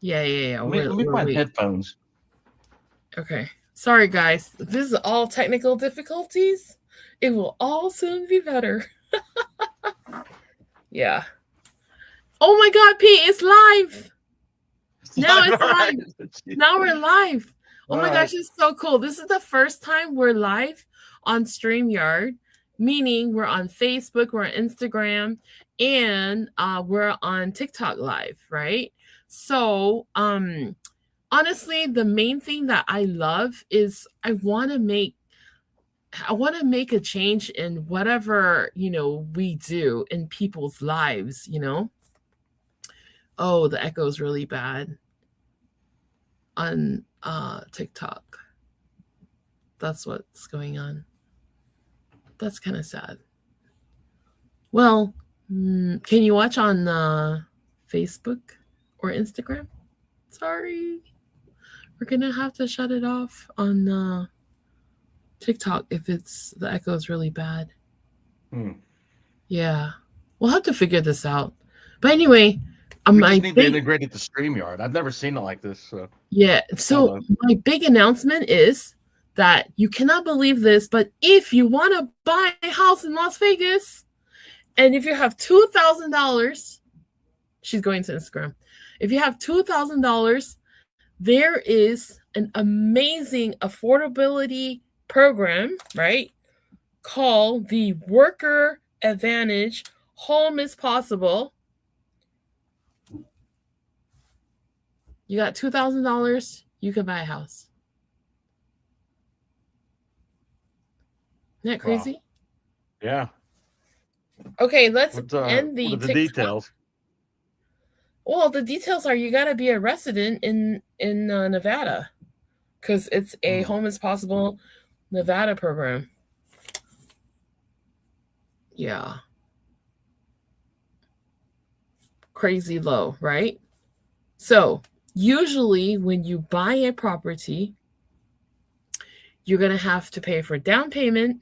Yeah. Let me find headphones. Okay. Sorry, guys. This is all technical difficulties. It will all soon be better. Yeah. Oh my God, Pete, it's live. Now it's live. Now we're live. Oh my gosh, it's so cool. This is the first time we're live on StreamYard, meaning we're on Facebook, we're on Instagram, and we're on TikTok live, right? So, honestly, the main thing that I love is I want to make a change in whatever, we do in people's lives, Oh, the echo is really bad on TikTok. That's what's going on. That's kind of sad. Well, can you watch on Facebook or Instagram? Sorry. We're going to have to shut it off on TikTok if the echo is really bad. Yeah. We'll have to figure this out. But anyway, we just need to integrate it to StreamYard. I've never seen it like this. So. Yeah. So my big announcement is that you cannot believe this, but if you want to buy a house in Las Vegas, and if you have $2,000, she's going to Instagram. If you have $2,000, there is an amazing affordability program, right? Called the Worker Advantage Home is Possible. You got $2,000, you can buy a house. Isn't that crazy? Wow. Yeah. Okay, let's end the details. Well, the details are you got to be a resident in Nevada, because it's a Home is Possible Nevada program. Yeah. Crazy low, right? So usually when you buy a property, you're going to have to pay for down payment.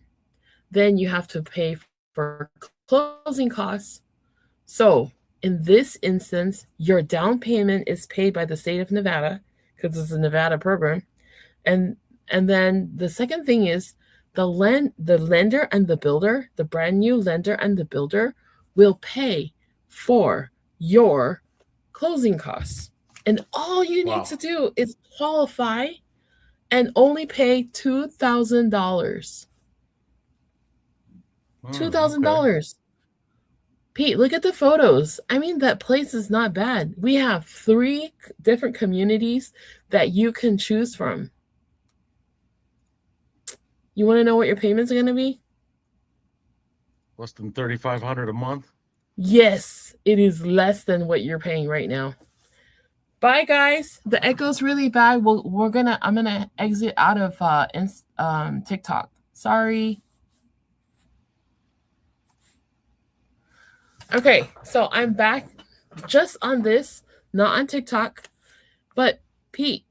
Then you have to pay for closing costs. So in this instance, your down payment is paid by the state of Nevada because it's a Nevada program. And then the second thing is the lender and the builder, the brand new lender and the builder will pay for your closing costs. And all you need to do is qualify and only pay $2,000. $2,000. Pete, look at the photos. I mean, that place is not bad. We have 3 different communities that you can choose from. You want to know what your payments are going to be? Less than $3,500 a month? Yes, it is less than what you're paying right now. Bye, guys. The echo's really bad. I'm gonna exit out of TikTok. Sorry. Okay, so I'm back just on this, not on TikTok. But Pete,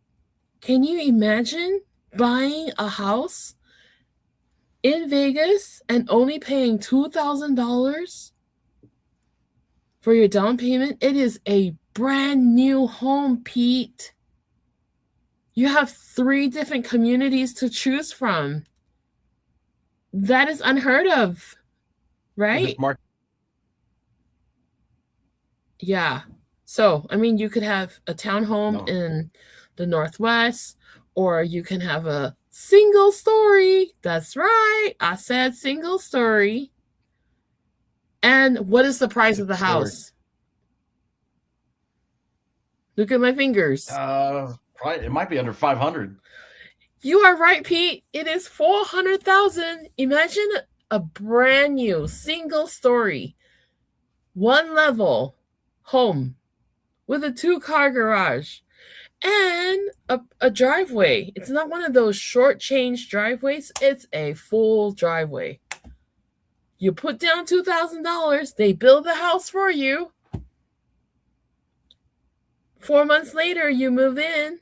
can you imagine buying a house in Vegas and only paying $2,000 for your down payment? It is a brand new home, Pete. You have 3 different communities to choose from. That is unheard of, right? Yeah. So, I mean, you could have a townhome in the Northwest, or you can have a single story. That's right. I said single story. And what is the price of the house? Look at my fingers. It might be under 500. You are right, Pete. It is 400,000. Imagine a brand new single story, 1 level home with a 2-car garage and a driveway. It's not one of those short-change driveways. It's a full driveway. You put down $2,000. They build the house for you. 4 months later, you move in.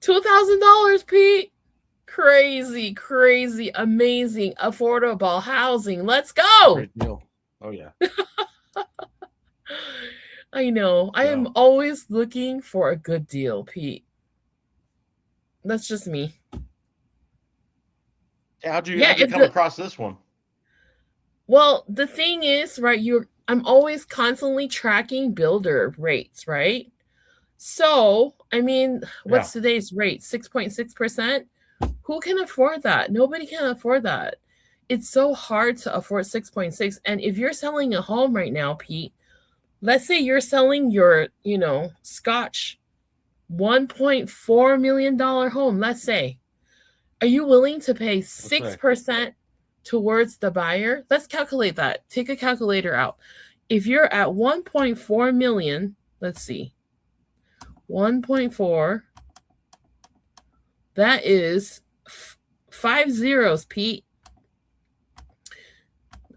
$2,000, Pete. Crazy, crazy, amazing, affordable housing. Let's go. Great deal. Oh, yeah. I know. I am So, always looking for a good deal, Pete. That's just me. how'd you Yeah, how'd you come across this one? well, the thing is, right, I'm always constantly tracking builder rates, right? So, I mean, Yeah, what's today's rate? 6.6%? Who can afford that? Nobody can afford that. It's so hard to afford 6.6. And if you're selling a home right now, Pete, let's say you're selling your, Scotch $1.4 million home, let's say. Are you willing to pay let's say 6% towards the buyer? Let's calculate that. Take a calculator out. If you're at 1.4 million, let's see. 1.4, that is 5 zeros, Pete.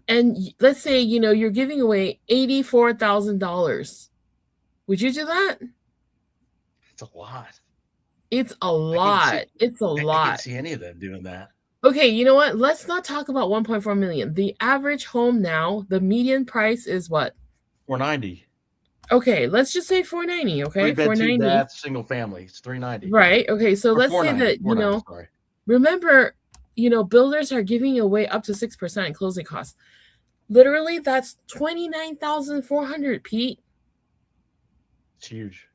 And let's say, you're giving away $84,000. Would you do that? it's a lot. It's a I can see lot. It's a I can't lot. see any of them doing that. Okay, you know what? Let's not talk about 1.4 million. The average home now, the median price is what? 490. Okay, let's just say 490, Three okay? bed, two 490. bath, single family. It's 390. Right. Okay, so Or let's say 490. that, 490, sorry. remember, builders are giving away up to 6% closing costs. Literally, that's 29,400, Pete. It's huge.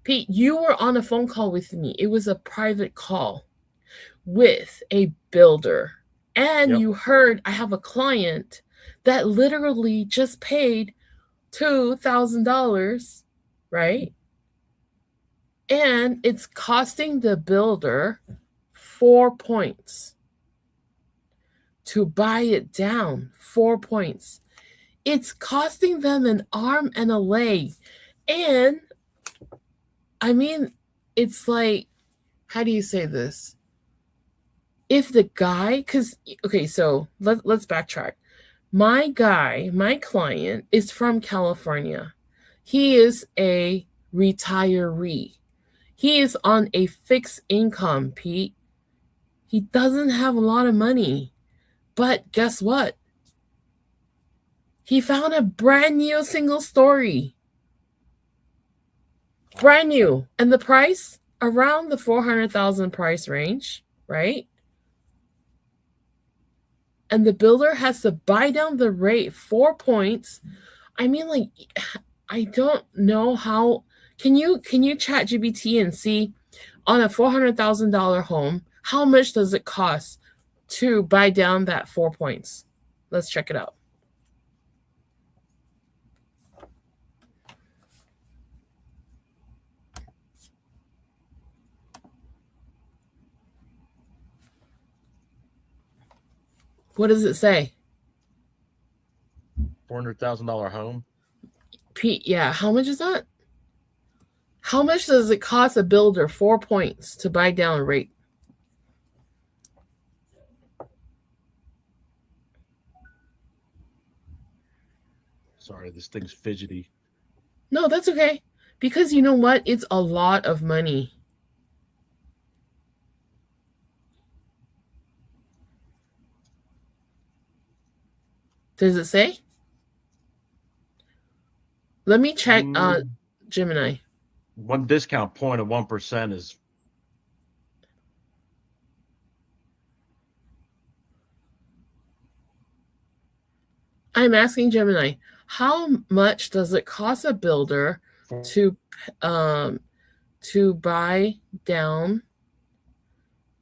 Pete, you were on a phone call with me. It was a private call with a builder. And Yep. you heard I have a client that literally just paid $2,000, right? And it's costing the builder 4 points to buy it down. 4 points. It's costing them an arm and a leg. And I mean, it's like, how do you say this? If the guy, because, okay, so let's backtrack. My client is from California. He is a retiree. He is on a fixed income, Pete. He doesn't have a lot of money. But guess what? He found a brand new single story. Brand new. And the price? Around the 400,000 price range, right? And the builder has to buy down the rate 4 points. I mean, like, I don't know how. Can you chat GPT and see on a $400,000 home, how much does it cost to buy down that 4 points? Let's check it out. What does it say? $400,000 home. Pete, yeah, how much is that? How much does it cost a builder 4 points to buy down a rate? Sorry, this thing's fidgety. No, that's okay. Because you know what? It's a lot of money. Does it say? Let me check Gemini. One discount point of 1% is. I'm asking Gemini, how much does it cost a builder to buy down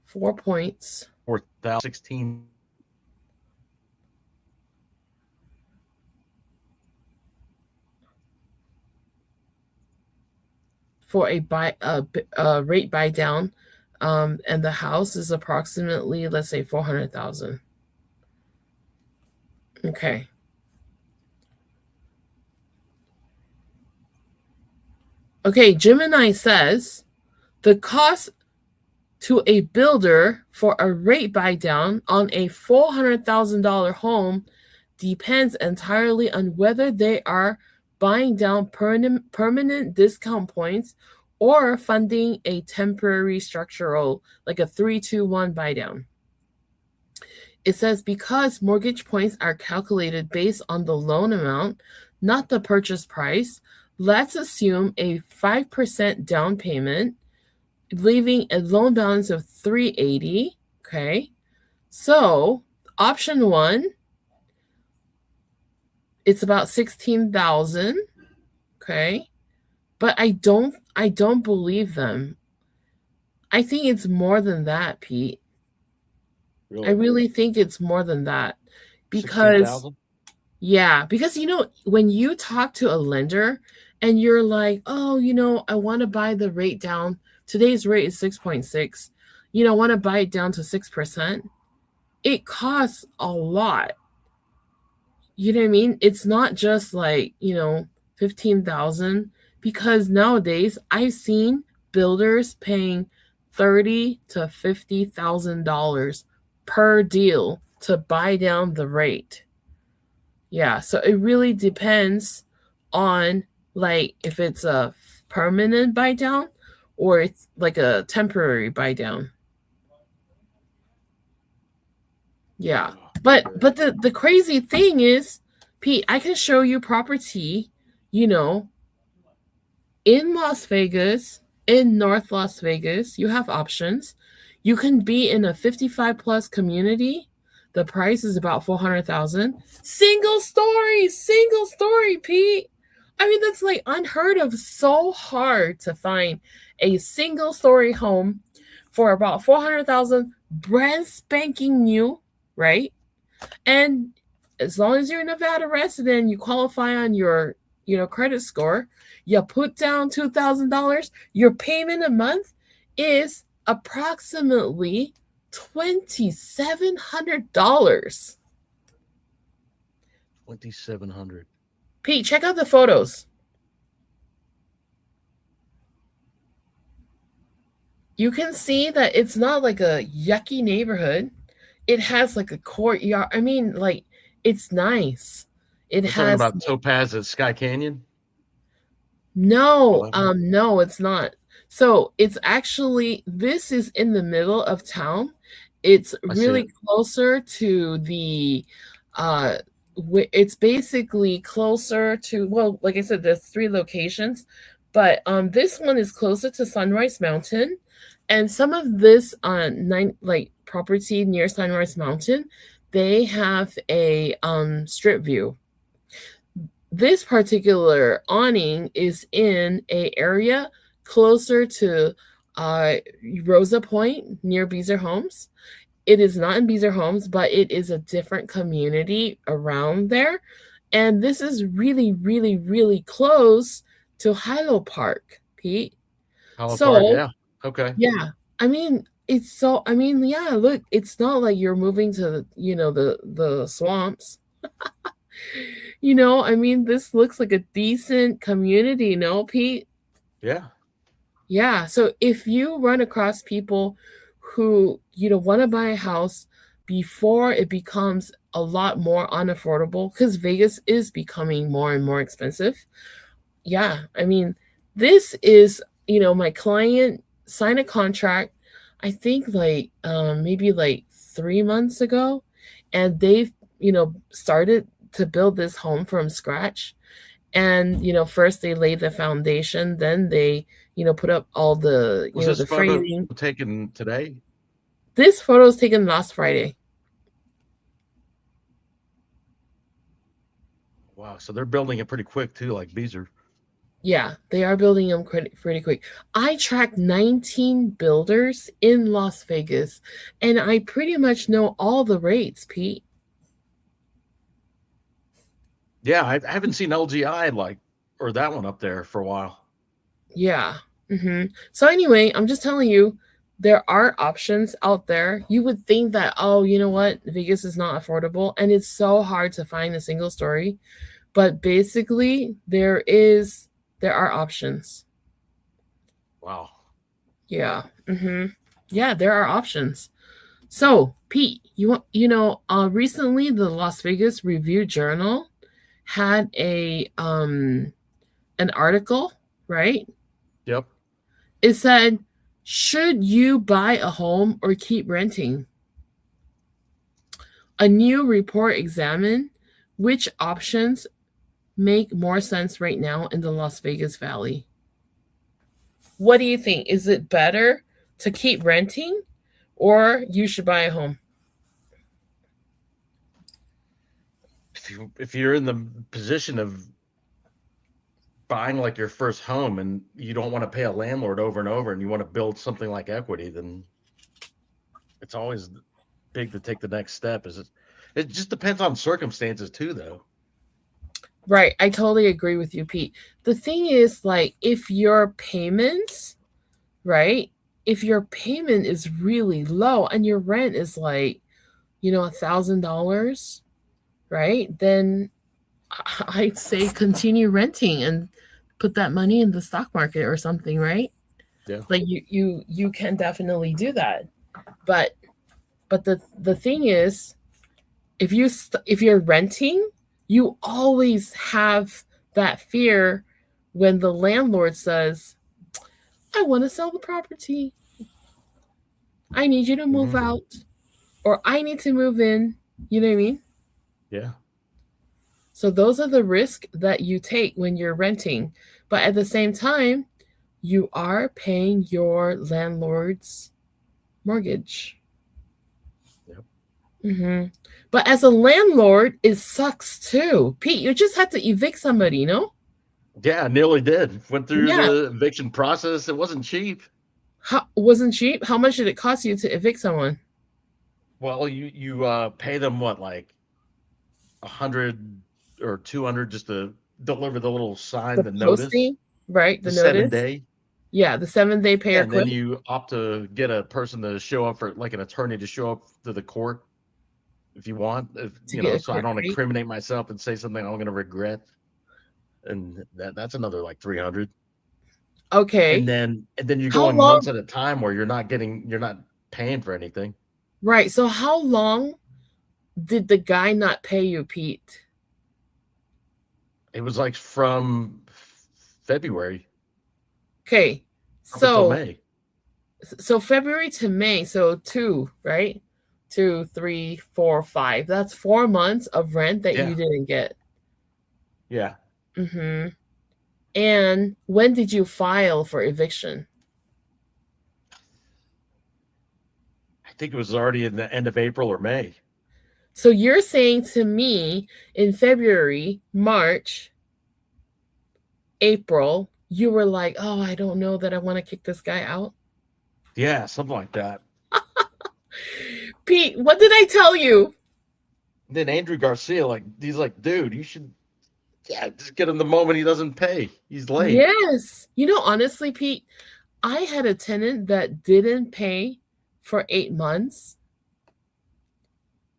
4 points? 4,016. For a rate buy down, and the house is approximately, let's say, 400,000. Okay. Okay, Gemini says the cost to a builder for a rate buy down on a $400,000 home depends entirely on whether they are buying down permanent discount points or funding a temporary structural, like a 3-2-1 buy down. It says because mortgage points are calculated based on the loan amount, not the purchase price, let's assume a 5% down payment, leaving a loan balance of $380. Okay. So option one, it's about $16,000. Okay. But I don't believe them. I think it's more than that, Pete. I Really? really think it's more than that. Because 16,000? yeah, because when you talk to a lender and you're like, "Oh, I want to buy the rate down. Today's rate is 6.6. I want to buy it down to 6%." It costs a lot. You know what I mean? It's not just like, 15,000, because nowadays I've seen builders paying $30 to $50,000 per deal to buy down the rate. Yeah, so it really depends on, like, if it's a permanent buy down or it's like a temporary buy down. Yeah. But the crazy thing is, Pete, I can show you property, you know, in Las Vegas, in North Las Vegas. You have options. You can be in a 55 plus community. The price is about 400,000. Single story, Pete. I mean, that's like unheard of. So hard to find a single story home for about 400,000, brand spanking new, right? And as long as you're a Nevada resident, you qualify on your, credit score, you put down $2,000, your payment a month is approximately $2,700. 2,700. Pete, check out the photos. You can see that it's not like a yucky neighborhood. It has like a courtyard. I mean, like, it's nice. It We're talking has about Topaz at Sky Canyon? no, 11? no, it's not. So it's actually, this is in the middle of town. It's I see really it. closer to the uh it's basically closer to, well, like I said, there's three locations, but this one is closer to Sunrise Mountain, and some of this nine like property near Sunrise Mountain, they have a strip view. This particular awning is in a area closer to uh, Rosa Point near Beezer Homes. It is not in Beezer Homes, but it is a different community around there. And this is really, really, really close to Hilo Park, Pete. Holland Park, So, yeah. Okay. yeah, I mean, yeah, look, it's not like you're moving to, the swamps. I mean, this looks like a decent community, no, Pete? Yeah. Yeah. So if you run across people who, want to buy a house before it becomes a lot more unaffordable, because Vegas is becoming more and more expensive. Yeah. I mean, this is, my client signed a contract, I think like maybe like 3 months ago, and they've, started to build this home from scratch. And first they laid the foundation, then they put up all the Was this the photo framing. taken today? This photo was taken last Friday. Wow. So they're building it pretty quick too, like Beezer. Yeah, they are building them pretty quick. I tracked 19 builders in Las Vegas, and I pretty much know all the rates, Pete. Yeah, I haven't seen LGI or that one up there for a while. Yeah. So anyway, I'm just telling you, there are options out there. You would think that, oh, you know what, Vegas is not affordable, and it's so hard to find a single story. But basically, there are options. Wow. Yeah. Yeah, there are options. So, Pete, recently the Las Vegas Review Journal had an article, right? Yep. It said, should you buy a home or keep renting? A new report examined which options make more sense right now in the Las Vegas Valley. What do you think? Is it better to keep renting or you should buy a home? If you're in the position of buying like your first home and you don't want to pay a landlord over and over and you want to build something like equity, then it's always big to take the next step. It just depends on circumstances too, though. Right. I totally agree with you, Pete. The thing is, like, if your payments, right? If your payment is really low and your rent is like, $1,000, right? Then I'd say continue renting and put that money in the stock market or something, right? Yeah. Like you can definitely do that. But the thing is, if you're renting, you always have that fear when the landlord says, "I want to sell the property. I need you to move Hmm. out or I need to move in." You know what I mean? Yeah. So those are the risks that you take when you're renting. But at the same time, you are paying your landlord's mortgage. Yep. Hmm. But as a landlord, it sucks too. Pete, you just had to evict somebody, no? Yeah, I nearly did. Went through Yeah. the eviction process. It wasn't cheap. Wasn't cheap. How much did it cost you to evict someone? Well, you pay them what, like 100 or 200 just to deliver the little sign, The the notice, posting, right? The the seven notice. day. Yeah, the 7-day pay Yeah, or and then quit you opt to get a person to show up for like an attorney to show up to the court if you want, to get a so I court don't date. incriminate myself and say something I'm going to regret. And that's another like 300. And Okay. then you're How going long? months at a time where you're not paying for anything. Right. So how long did the guy not pay you, Pete? It was like from February Okay. up until So May. February to May, so two, right? 2, 3, 4, 5. That's 4 months of rent that you Yeah. didn't get. Yeah. Mm-hmm. And when did you file for eviction? I think it was already in the end of April or May. So you're saying to me in February, March, April, you were like, oh, I don't know that I want to kick this guy out? Yeah, something like that. Pete, what did I tell you? Then Andrew Garcia, like, he's like, dude, you should, yeah, just get him the moment he doesn't pay. He's late. Yes. Honestly, Pete, I had a tenant that didn't pay for 8 months.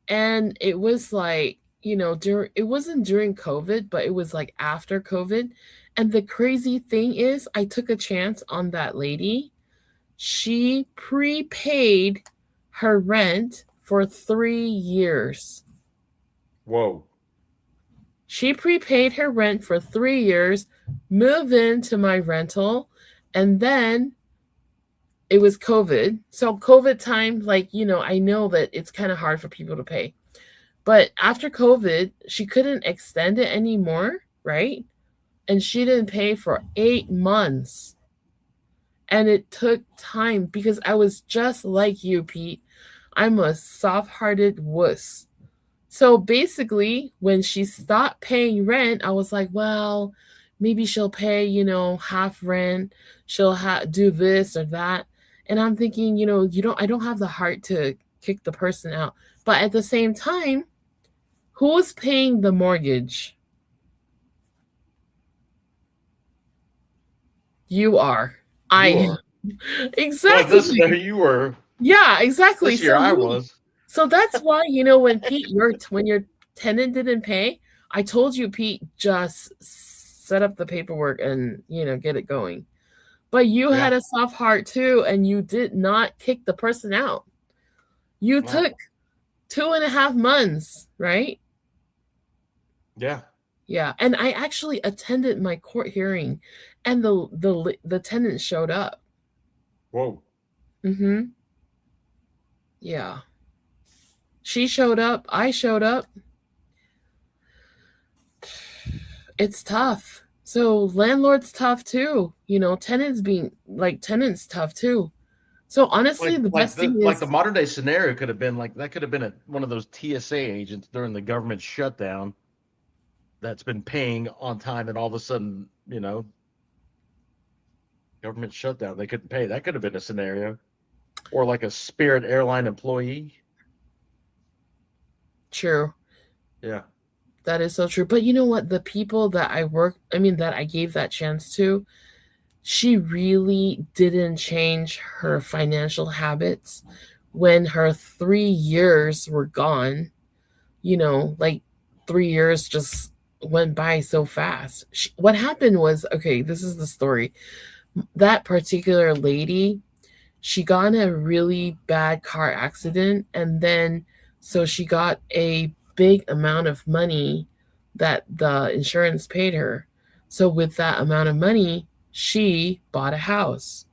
And it was like, it wasn't during COVID, but it was like after COVID. And the crazy thing is, I took a chance on that lady. She prepaid her rent for 3 years. Whoa. She prepaid her rent for 3 years, moved into my rental, and then it was COVID. So, COVID time, like, I know that it's kind of hard for people to pay. But after COVID, she couldn't extend it anymore, right? And she didn't pay for 8 months. And it took time because I was just like you, Pete. I'm a soft hearted wuss. So basically, when she stopped paying rent, I was like, well, maybe she'll pay, half rent. She'll do this or that. And I'm thinking, I don't have the heart to kick the person out. But at the same time, who's paying the mortgage? You are. You I are. Like, this year exactly. you were. Yeah, exactly. This year I was. So that's why, when Pete, when your tenant didn't pay, I told you, Pete, just set up the paperwork and, get it going. But you had Yeah. a soft heart too, and you did not kick the person out. You No. took 2.5 months, right? Yeah. Yeah. And I actually attended my court hearing and the tenant showed up. Whoa. Mm-hmm. Yeah. She showed up. I showed up. It's tough. So landlord's tough too. Tenants tough too. So honestly, the best thing Like the is modern day scenario could have been like that could have been one of those TSA agents during the government shutdown that's been paying on time, and all of a sudden, government shutdown, they couldn't pay. That could have been a scenario. Or like a Spirit airline employee. true. Yeah. That is so true. But you know what? The people that that I gave that chance to, she really didn't change her financial habits when her 3 years were gone. Like 3 years just went by so fast. What happened was, okay, this is the story. That particular lady, she got in a really bad car accident, and then so she got a big amount of money that the insurance paid her. So with that amount of money, she bought a house.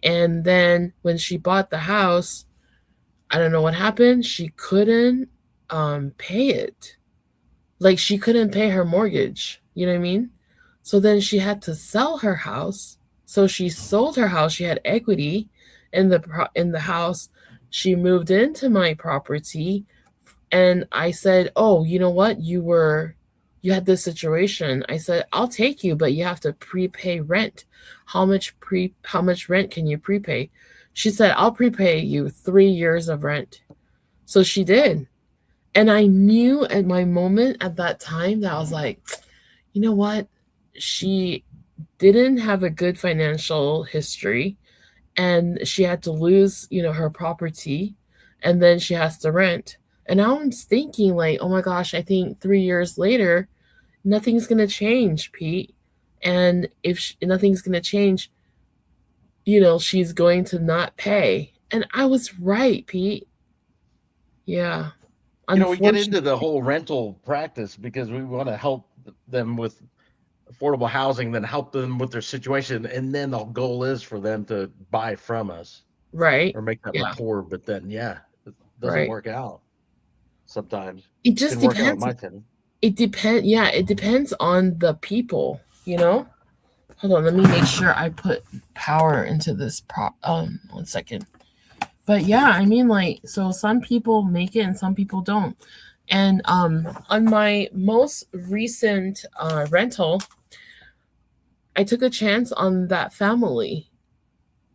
And then when she bought the house, I don't know what happened. She couldn't pay it. Like she couldn't pay her mortgage. You know what I mean? So then she had to sell her house. So she sold her house. She had equity in the house. She moved into my property, and I said, "Oh, you know what? You had this situation." I said, "I'll take you, but you have to prepay rent. How much rent can you prepay?" She said, "I'll prepay you 3 years of rent." So she did. And I knew at my moment at that time that I was like, you know what? She didn't have a good financial history, and she had to lose, her property, and then she has to rent. And now I'm thinking like, oh my gosh, I think 3 years later, nothing's going to change, Pete. And if nothing's going to change, she's going to not pay. And I was right, Pete. Yeah. We get into Unfortunately, the whole rental practice because we want to help them with affordable housing, then help them with their situation, and then the goal is for them to buy from us right? or make that Yeah, rapport. But then, yeah, it doesn't right. work out sometimes. It just Didn't work out with depends. my tenant. Yeah, it depends on the people. Hold on, let me make sure I put power into this prop. 1 second. But yeah, I mean, like, so some people make it and some people don't. And on my most recent rental, I took a chance on that family.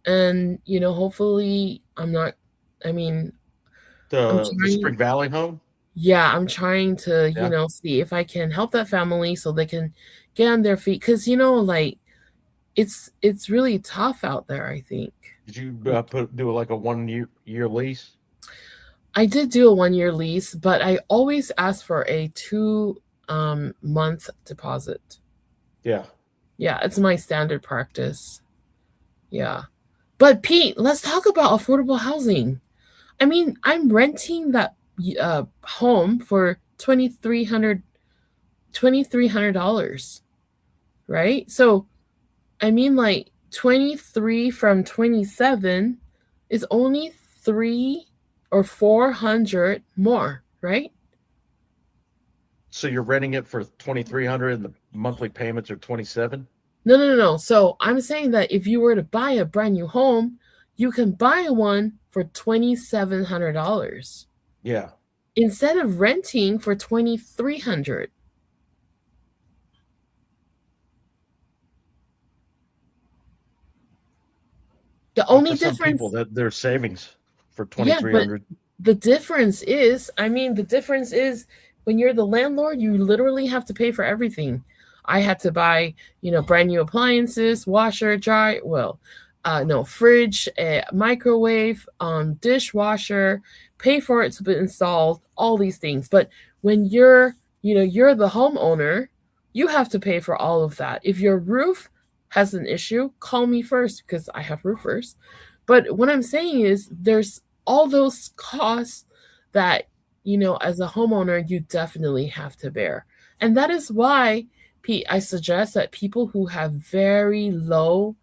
And, hopefully I'm not, I mean, I'm The trying, Spring Valley home. yeah, I'm trying to, Yeah. see if I can help that family so they can get on their feet. Cause, like, it's really tough out there, I think. Did you do like a 1 year lease? I did do a 1 year lease, but I always ask for a 2 month deposit. Yeah. Yeah, it's my standard practice. Yeah. But Pete, let's talk about affordable housing. I mean, I'm renting that home for $2,300, right? So I mean, like 23 from 27 is only 3 or 400 more, right? So you're renting it for 2,300 and the monthly payments are 27? No, no, no, no. So I'm saying that if you were to buy a brand new home, you can buy one for $2,700 Yeah. instead of renting for 2,300. The Well, only for some people difference, that their savings for yeah, but 2,300. the difference is when you're the landlord, you literally have to pay for everything. I had to buy, brand new appliances, washer, dryer, well, no, fridge, microwave, dishwasher, pay for it to be installed, all these things. But when you're the homeowner, you have to pay for all of that. If your roof has an issue, call me first because I have roofers. But what I'm saying is there's all those costs that, as a homeowner, you definitely have to bear. And that is why, Pete, I suggest that people who have very low,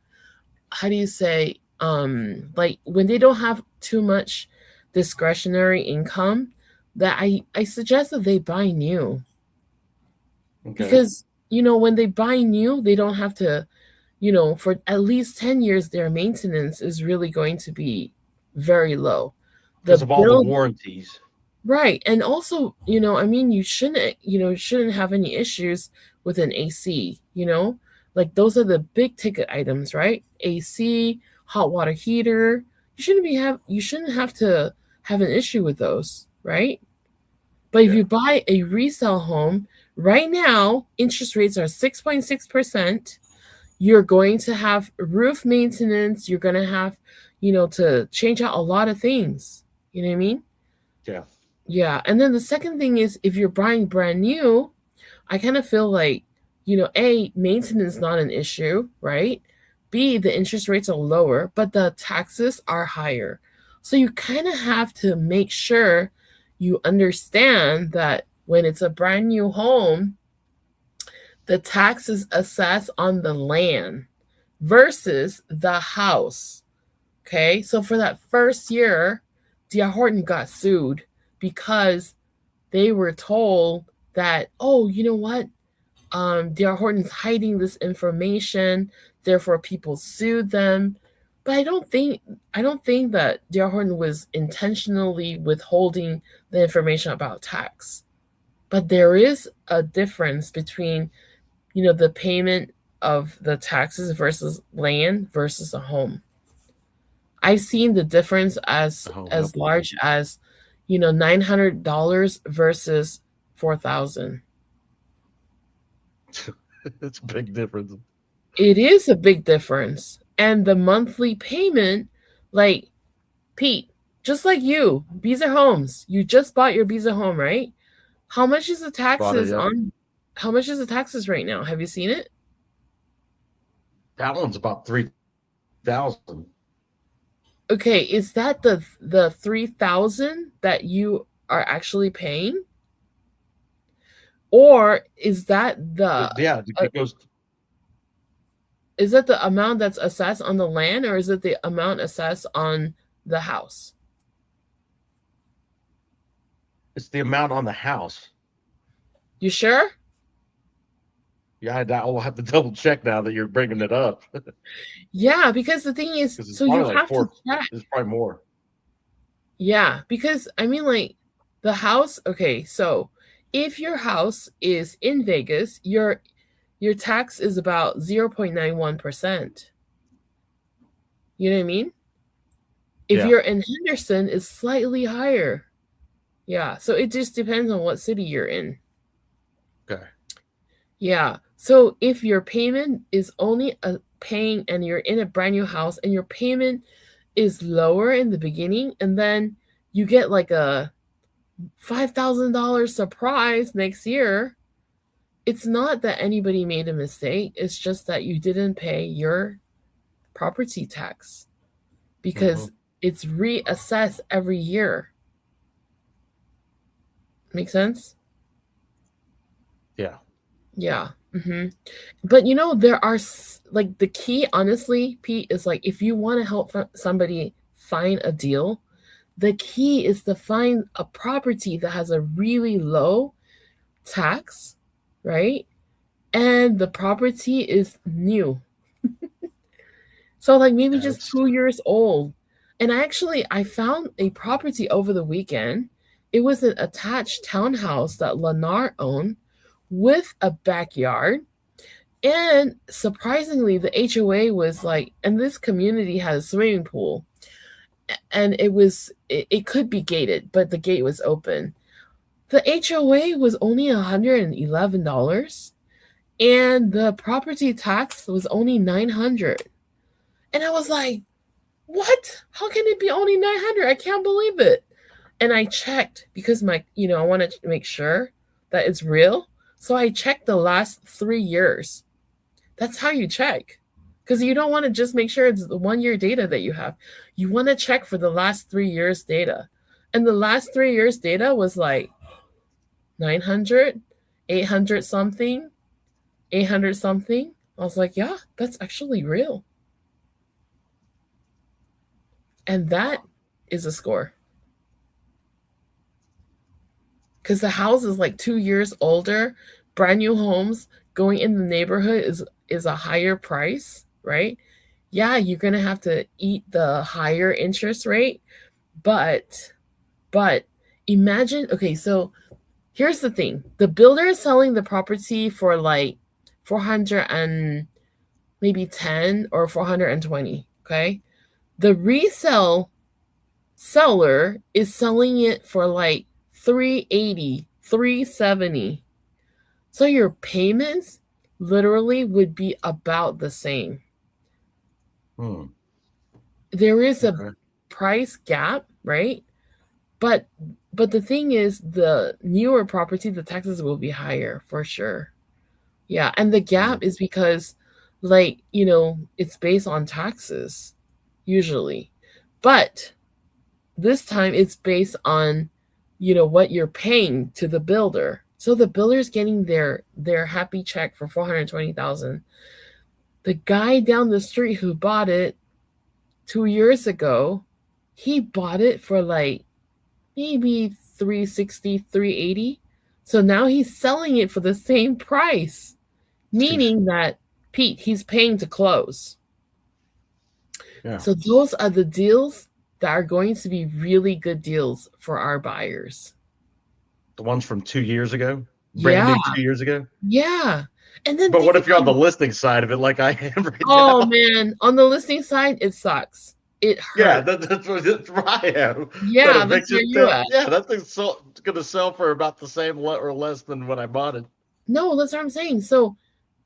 how do you say, like when they don't have too much discretionary income, that I suggest that they buy new. Okay. Because when they buy new, they don't have to, for at least 10 years, their maintenance is really going to be very low. The because of all the bill, warranties. right. And also, I mean, you shouldn't have any issues with an AC, like those are the big ticket items, right? AC, hot water heater. You shouldn't have to have an issue with those, right? But if Yeah. you buy a resale home right now, interest rates are 6.6%. You're going to have roof maintenance. You're going to have, to change out a lot of things. You know what I mean? Yeah. Yeah. And then the second thing is if you're buying brand new, I kind of feel like, A, maintenance is not an issue, right? B, the interest rates are lower, but the taxes are higher. So you kind of have to make sure you understand that when it's a brand new home, the tax is assessed on the land versus the house. Okay. So for that first year, D.R. Horton got sued because they were told that, oh, you know what? D.R. Horton's hiding this information, therefore people sued them. But I don't think that D.R. Horton was intentionally withholding the information about tax. But there is a difference between, the payment of the taxes versus land versus a home. I've seen the difference as Oh, yep. as large as, $900 versus 4,000. It's a big difference. It is a big difference. And the monthly payment, like Pete, just like you, Beezer Homes, you just bought your Beezer home, right? How much is the Bought it. taxes Yep. on how much is the taxes right now? Have you seen it? That one's about 3,000. Okay, is that the 3,000 that you are actually paying? Or is that the Yeah, it goes. is that the amount that's assessed on the land, or is it the amount assessed on the house? It's the amount on the house. You sure? Yeah, I'll have to double check now that you're bringing it up because Yeah, because the thing is, it's so you probably like have to four. check. It's probably more. Yeah, because I mean, like the house. Okay, so if your house is in Vegas, your tax is about 0.91%. You know what I mean? If Yeah. you're in Henderson, it's slightly higher. Yeah, so it just depends on what city you're in. Okay. Yeah. So if your payment is only paying and you're in a brand new house and your payment is lower in the beginning and then you get like a $5,000 surprise next year, it's not that anybody made a mistake. It's just that you didn't pay your property tax Hmm. because it's reassessed every year. Make sense? Yeah. Yeah. But there are like the key, honestly, Pete, is like if you want to help somebody find a deal, the key is to find a property that has a really low tax, right? And the property is new. So like maybe Yeah. just 2 years old. And I found a property over the weekend. It was an attached townhouse that Lennar owned with a backyard. And surprisingly, the HOA was like, and this community has a swimming pool, and it could be gated, but the gate was open. The HOA was only $111, and the property tax was only 900. And I was like, what? How can it be only 900? I can't believe it. And I checked because I wanted to make sure that it's real. So I checked the last 3 years. That's how you check. Because you don't want to just make sure it's the 1 year data that you have. You want to check for the last 3 years data. And the last 3 years data was like 900, 800 something, 800 something. I was like, yeah, that's actually real. And that is a score. Because the house is like 2 years older, brand new homes, going in the neighborhood is a higher price, right? Yeah, you're going to have to eat the higher interest rate, but imagine, okay, so here's the thing. The builder is selling the property for like 400 and maybe 10 or 420, okay? The resale seller is selling it for like 380, 370. So your payments literally would be about the same. There is a Okay. price gap, right? But the thing is, the newer property, the taxes will be higher for sure. Yeah, and the gap is because, like, it's based on taxes usually. But this time it's based on, what you're paying to the builder. So the builder's getting their happy check for 420,000. The guy down the street who bought it 2 years ago, he bought it for like maybe 360, 380. So now he's selling it for the same price, meaning that, Pete, he's paying to close. Yeah. So those are the deals that are going to be really good deals for our buyers. The ones from 2 years ago, brand Yeah. new 2 years ago. Yeah. And then But what think if you're on the about, listing side of it, like I am right oh now? man, on the listing side, it sucks. It Yeah, hurts. that's where I am. That Yeah, that's where eviction you tip. at. Yeah, that thing's going to sell for about the same or less than when I bought it. No, that's what I'm saying. So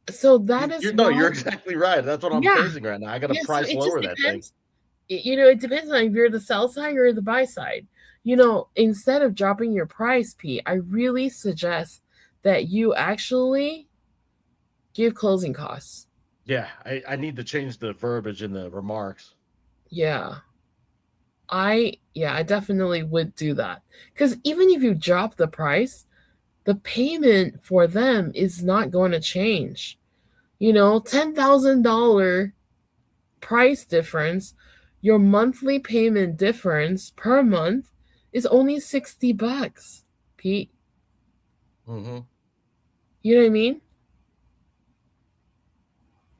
that is No, why, you're exactly right. That's what I'm yeah. facing right now. I got to Yeah, so price it just lower that thing. depends. It depends on if you're the sell side or the buy side. Instead of dropping your price, Pete, I really suggest that you actually give closing costs. Yeah, I need to change the verbiage in the remarks. Yeah. I definitely would do that. Because even if you drop the price, the payment for them is not going to change. $10,000 price difference, your monthly payment difference per month is only $60, Pete. Mm-hmm. You know what I mean?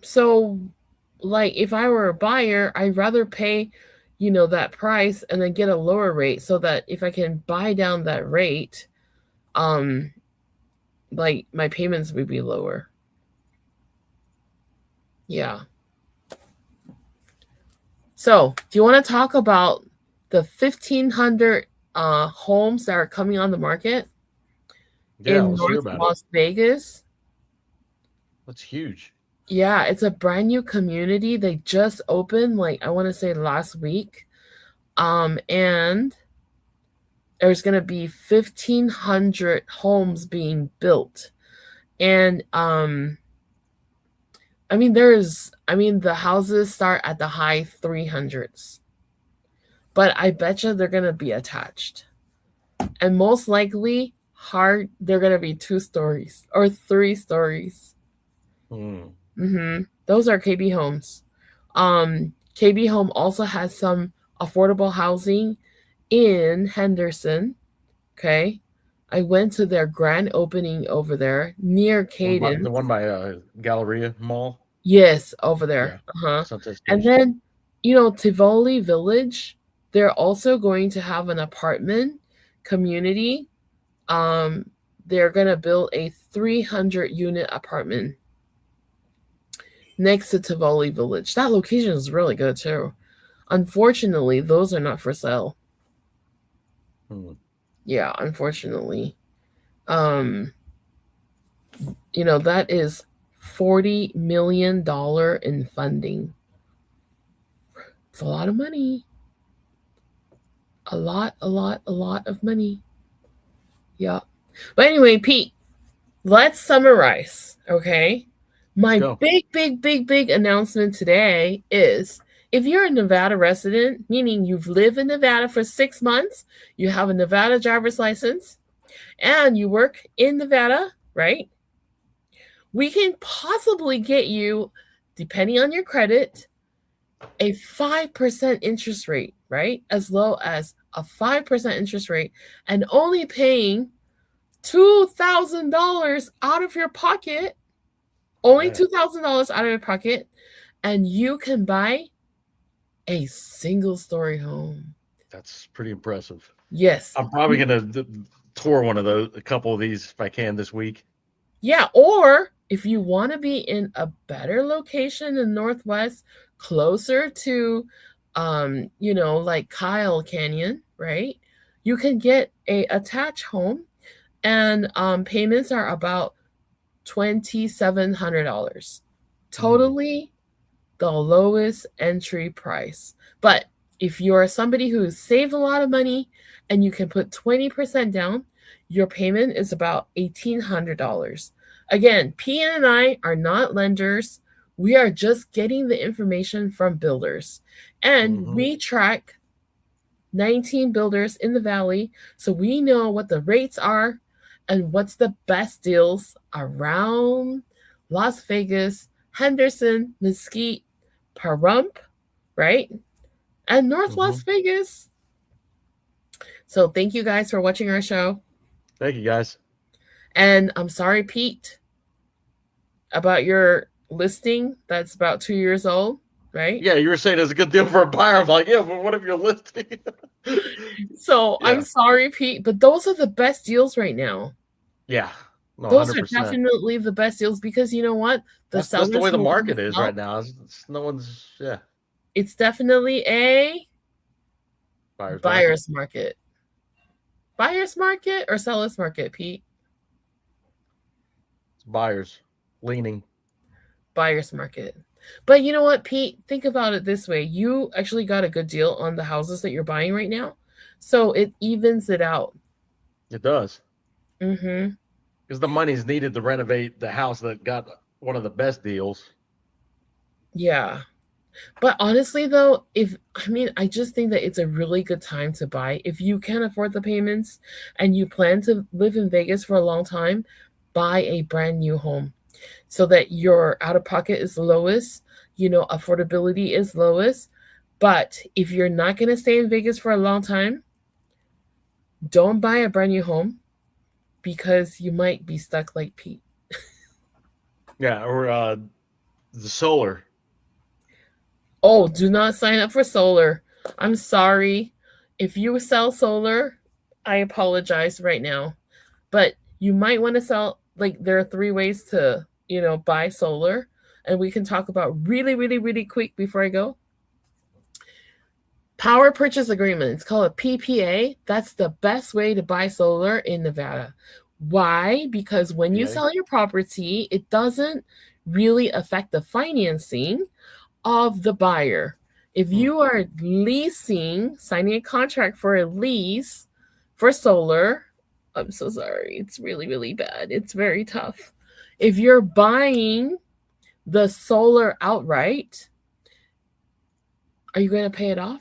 So, like, if I were a buyer, I'd rather pay, that price and then get a lower rate so that if I can buy down that rate, like, my payments would be lower. Yeah. So, do you want to talk about the 1,500 homes that are coming on the market Yeah, in let's hear North about it. Las Vegas? That's huge. Yeah, it's a brand new community. They just opened, like, I want to say last week. And there's going to be 1,500 homes being built. And the houses start at the high 300s. But I bet you they're going to be attached. And most likely, they're going to be 2 stories or 3 stories. Those are KB Homes. KB Home also has some affordable housing in Henderson. Okay. I went to their grand opening over there near Cadence. The one by Galleria Mall. Yes, over there. Yeah. Sunset And Station. then, Tivoli Village, they're also going to have an apartment community. They're going to build a 300-unit apartment next to Tivoli Village. That location is really good too. Unfortunately, those are not for sale. Yeah, unfortunately. That is $40 million in funding. It's a lot of money. A lot of money. Yeah. But anyway, Pete, let's summarize, okay? My big announcement today is, if you're a Nevada resident, meaning you've lived in Nevada for 6 months, you have a Nevada driver's license, and you work in Nevada, right? We can possibly get you, depending on your credit, a 5% interest rate, right? As low as a 5% interest rate, and only paying $2,000 out of your pocket. Only Yeah, $2,000 out of your pocket, and you can buy a single-story home. that's pretty impressive. Yes. I'm probably gonna tour a couple of these if I can this week. Yeah, or if you want to be in a better location in Northwest, closer to like Kyle Canyon, right? You can get a attached home, and payments are about $2,700. Mm. Totally the lowest entry price. But if you're somebody who's saved a lot of money and you can put 20% down, your payment is about $1,800. Again, P and I are not lenders. We are just getting the information from builders. And Hmm. we track 19 builders in the valley, so we know what the rates are and what's the best deals around Las Vegas, Henderson, Mesquite, Pahrump, right? And North Hmm. Las Vegas. So thank you guys for watching our show. Thank you, guys. And I'm sorry, Pete, about your listing that's about 2 years old, right? Yeah, you were saying it's a good deal for a buyer. I'm like, yeah, but what if you're listing? So I'm Yeah, sorry, Pete, but those are the best deals right now. yeah, no, Those are 100%. definitely the best deals because you know what? The That's the way sellers the know when to market is sell. right now. No one's, yeah, It's definitely a buyer's market. buyer's market. Buyer's market or seller's market, Pete? It's buyers leaning. Buyer's market. But you know what, Pete? Think about it this way. You actually got a good deal on the houses that you're buying right now. So it evens it out. It does. Mm-hmm. Because the money's needed to renovate the house that got one of the best deals. Yeah. But honestly, though, I just think that it's a really good time to buy. If you can afford the payments and you plan to live in Vegas for a long time, buy a brand new home so that your out of pocket is lowest, affordability is lowest. But if you're not going to stay in Vegas for a long time, don't buy a brand new home because you might be stuck like Pete. Yeah, or the solar. Oh, do not sign up for solar. I'm sorry. If you sell solar, I apologize right now. But you might want to sell, like, there are 3 ways to, buy solar. And we can talk about really, really, really quick before I go. Power purchase agreement. It's called a PPA. That's the best way to buy solar in Nevada. Why? Because when you PPA. sell your property, it doesn't really affect the financing of the buyer. If Hmm. you are leasing, signing a contract for a lease for solar, I'm so sorry. It's really, really bad. It's very tough. If you're buying the solar outright, are you going to pay it off?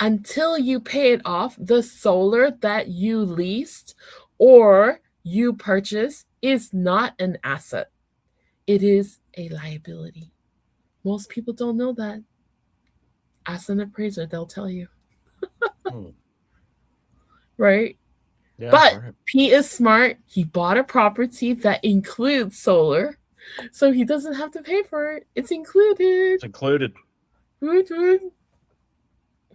Until you pay it off, the solar that you leased or you purchased is not an asset. It is a liability. Most people don't know that. Ask an appraiser, they'll tell you. Hmm. Right? Yeah, But right. Pete is smart. He bought a property that includes solar, so he doesn't have to pay for it. It's included. It's included.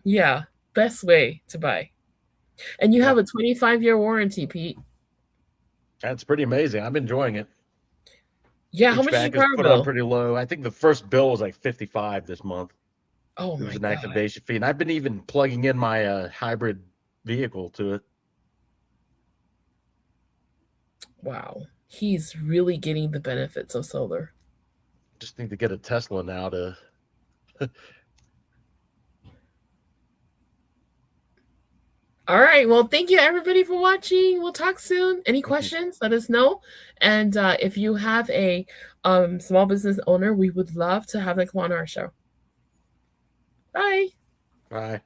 Yeah, best way to buy. And you Yeah, have a 25-year warranty, Pete. that's pretty amazing. I'm enjoying it. Yeah, how much is your HVAC is power put on bill? pretty low. I think the first bill was like 55 this month. Oh It was my an God. activation fee, and I've been even plugging in my hybrid vehicle to it. Wow. He's really getting the benefits of solar. Just need to get a Tesla now to. All right. Well, thank you everybody for watching. We'll talk soon. Any Thank you. questions? Let us know. And if you have a small business owner, we would love to have them come on our show. Bye. Bye.